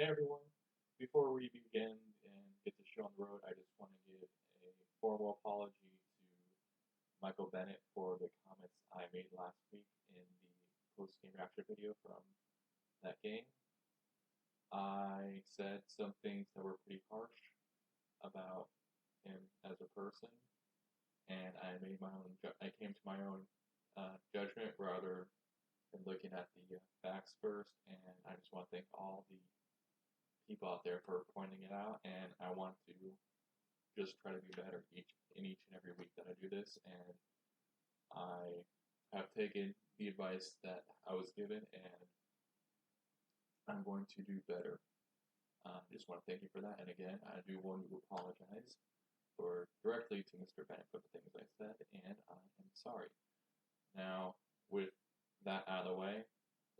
Hey everyone, before we begin and get the show on the road, I just want to give a formal apology to Michael Bennett for the comments I made last week in the post-game reaction video from that game. I said some things that were pretty harsh about him as a person, and I came to my own judgment rather than looking at the facts first, and I just want to thank all the people out there for pointing it out, and I want to just try to be better in each and every week that I do this, and I have taken the advice that I was given, and I'm going to do better. Just want to thank you for that, and again, I do want to apologize for directly to Mr. Bennett for the things I said, and I am sorry. Now, with that out of the way,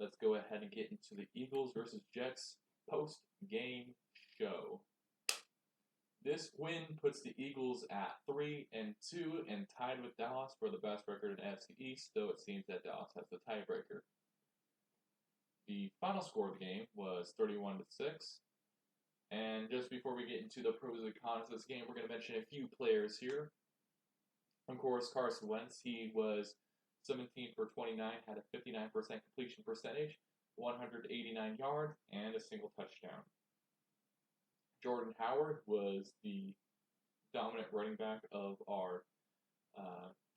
let's go ahead and get into the Eagles versus Jets post-game show. This win puts the Eagles at 3-2 and tied with Dallas for the best record in NFC East, though it seems that Dallas has the tiebreaker. The final score of the game was 31-6. And just before we get into the pros and cons of this game, we're going to mention a few players here. Of course, Carson Wentz, he was 17 for 29, had a 59% completion percentage, 189 yards, and a single touchdown. Jordan Howard was the dominant running back of our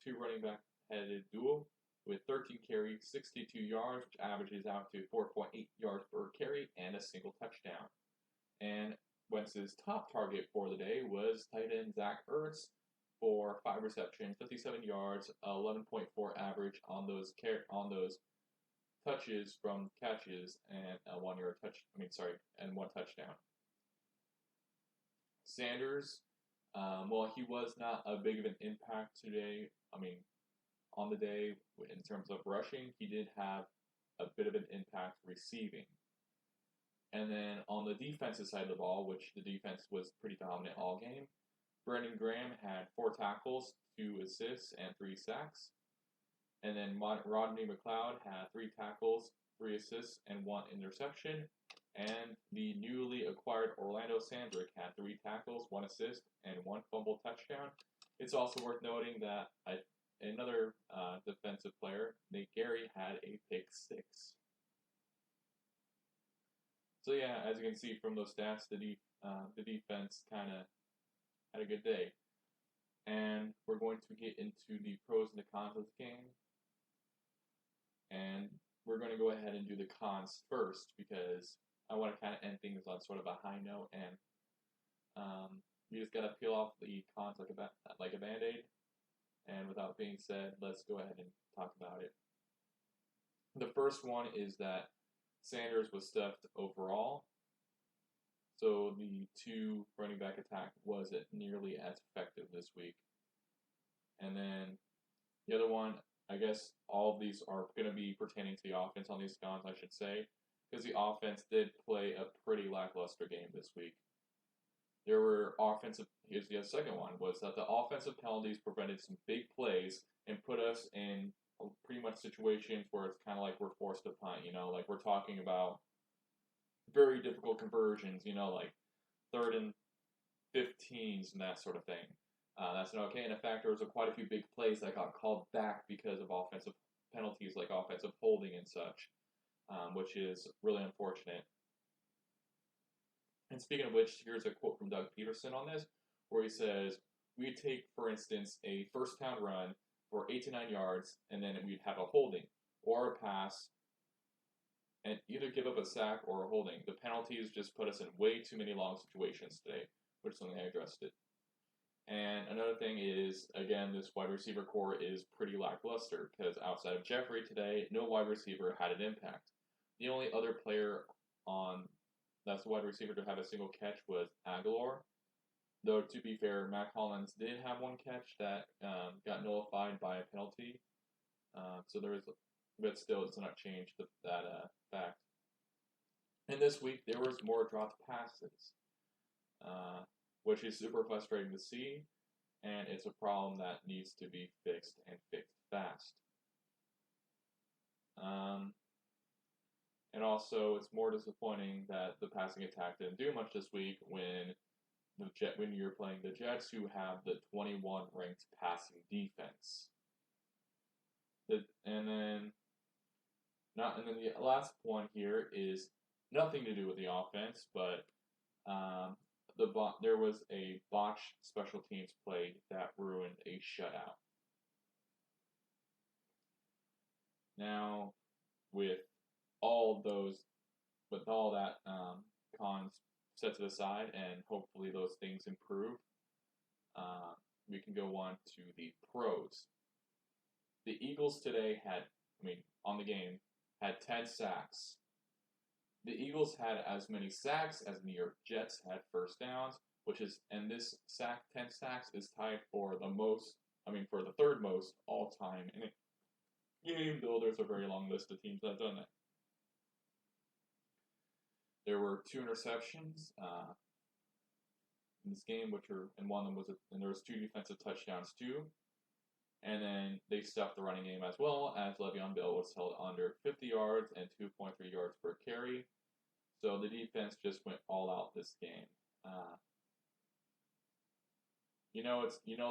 two running back headed duo with 13 carries, 62 yards, which averages out to 4.8 yards per carry, and a single touchdown. And Wentz's top target for the day was tight end Zach Ertz for 5 receptions, 57 yards, 11.4 average on those touches from catches, and one touchdown. Sanders, well, he was not a big of an impact today. On the day in terms of rushing, he did have a bit of an impact receiving. And then on the defensive side of the ball, which the defense was pretty dominant all game, Brandon Graham had 4 tackles, 2 assists, and 3 sacks. And then Rodney McLeod had 3 tackles, 3 assists, and 1 interception. And the newly acquired Orlando Sandrick had 3 tackles, 1 assist, and 1 fumble touchdown. It's also worth noting that another defensive player, Nate Gary, had a pick 6. So yeah, as you can see from those stats, the defense kind of had a good day. And we're going to get into the pros and the cons of this game. And we're going to go ahead and do the cons first because I want to kind of end things on sort of a high note, and you just got to peel off the cons like a Band-Aid. And without being said, let's go ahead and talk about it. The first one is that Sanders was stuffed overall, so the 2 running back attack wasn't nearly as effective this week. And then the other one, I guess all of these are going to be pertaining to the offense on these cons, I should say, because the offense did play a pretty lackluster game this week. There were here's the second one, was that the offensive penalties prevented some big plays and put us in pretty much situations where it's kind of like we're forced to punt, like we're talking about very difficult conversions, like 3rd and 15s and that sort of thing. That's not okay. And in fact, there was quite a few big plays that got called back because of offensive penalties like offensive holding and such, which is really unfortunate. And speaking of which, here's a quote from Doug Peterson on this, where he says, "We take, for instance, a first down run for 8 to 9 yards, and then we'd have a holding or a pass, and either give up a sack or a holding. The penalties just put us in way too many long situations today," which is something I addressed it. And another thing is, again, this wide receiver core is pretty lackluster because outside of Jeffrey today, no wide receiver had an impact. The only other player that's the wide receiver to have a single catch was Aguilar. Though, to be fair, Matt Collins did have 1 catch that got nullified by a penalty. But still, it's not changed that fact. And this week, there was more dropped passes, which is super frustrating to see, and it's a problem that needs to be fixed and fixed fast. And also, it's more disappointing that the passing attack didn't do much this week when you're playing the Jets, who have the 21 ranked passing defense. And then the last point here is nothing to do with the offense, but there was a botched special teams play that ruined a shutout. Now, with all that cons set to the side, and hopefully those things improve, we can go on to the pros. The Eagles today on the game, had 10 sacks. The Eagles had as many sacks as New York Jets had first downs, and this 10 sacks is tied for the third most all time in a game, though there's a very long list of teams that have done that. There were 2 interceptions in this game, and there was 2 defensive touchdowns too. And then they stuffed the running game as well, as Le'Veon Bell was held under 50 yards and 2.3 yards per carry. So the defense just went all out this game.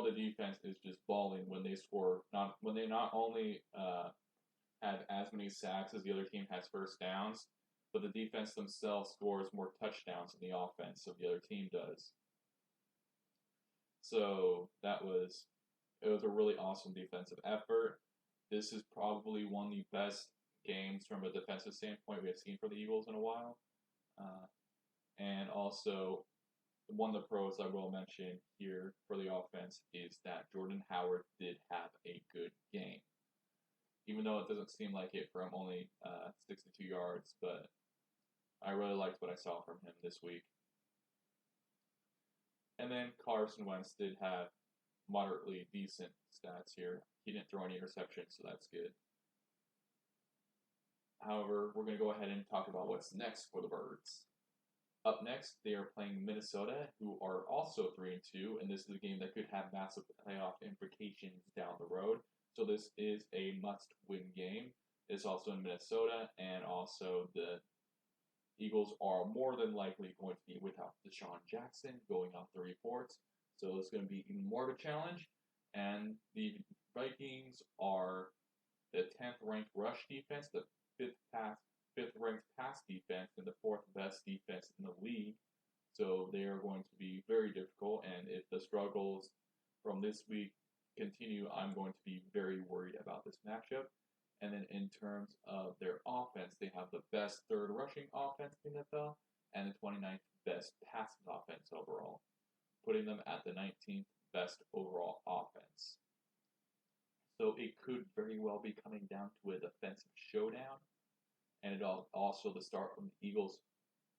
The defense is just balling when they score. When they not only have as many sacks as the other team has first downs, but the defense themselves scores more touchdowns than the offense of the other team does. So it was a really awesome defensive effort. This is probably one of the best games from a defensive standpoint we have seen for the Eagles in a while. And also, one of the pros I will mention here for the offense is that Jordan Howard did have a good game. Even though it doesn't seem like it from only 62 yards, but I really liked what I saw from him this week. And then Carson Wentz did have moderately decent stats here. He didn't throw any interceptions, so that's good. However, we're going to go ahead and talk about what's next for the Birds. Up next, they are playing Minnesota, who are also 3-2, and this is a game that could have massive playoff implications down the road. So this is a must-win game. It's also in Minnesota, and also the Eagles are more than likely going to be without Deshaun Jackson, going off the reports. So it's going to be even more of a challenge. And the Vikings are the 10th ranked rush defense, the 5th ranked pass defense, and the 4th best defense in the league. So they are going to be very difficult. And if the struggles from this week continue, I'm going to be very worried about this matchup. And then in terms of their offense, they have the best 3rd rushing offense in the NFL and the 29th best passing offense overall, putting them at the 19th best overall offense. So it could very well be coming down to a defensive showdown, and it also the start of the Eagles'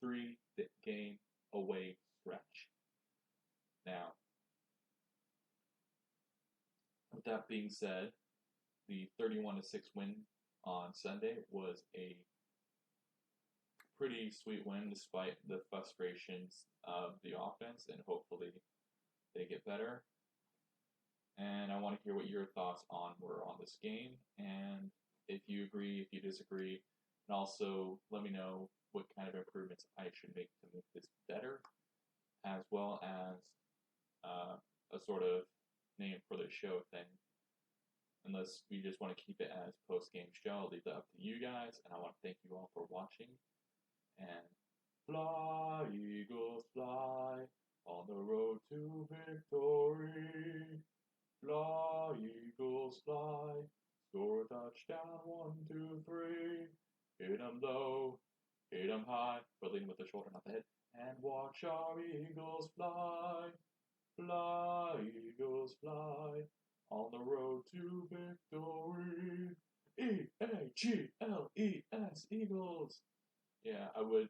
3-game away stretch. Now, with that being said, the 31-6 win on Sunday was a pretty sweet win despite the frustrations of the offense, and hopefully they get better. And I want to hear what your thoughts were on this game, and if you agree, if you disagree, and also let me know what kind of improvements I should make to make this better, as well as a sort of name for the show thing. Unless we just want to keep it as post-game show, I'll leave that up to you guys, and I want to thank you all for watching. And fly, Eagles, fly, on the road to victory. Fly, Eagles, fly, score a touchdown, 1, 2, 3. Hit 'em low, hit 'em high, but lead 'em with the shoulder, not the head. And watch our Eagles fly, fly, Eagles, fly, on the road to victory. E-A-G-L-E-S, Eagles. Yeah, I would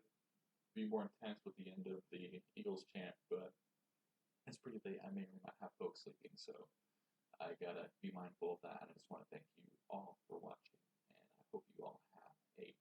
be more intense with the end of the Eagles chant, but it's pretty late. I may or may not have folks sleeping, so I gotta be mindful of that. And I just want to thank you all for watching, and I hope you all have a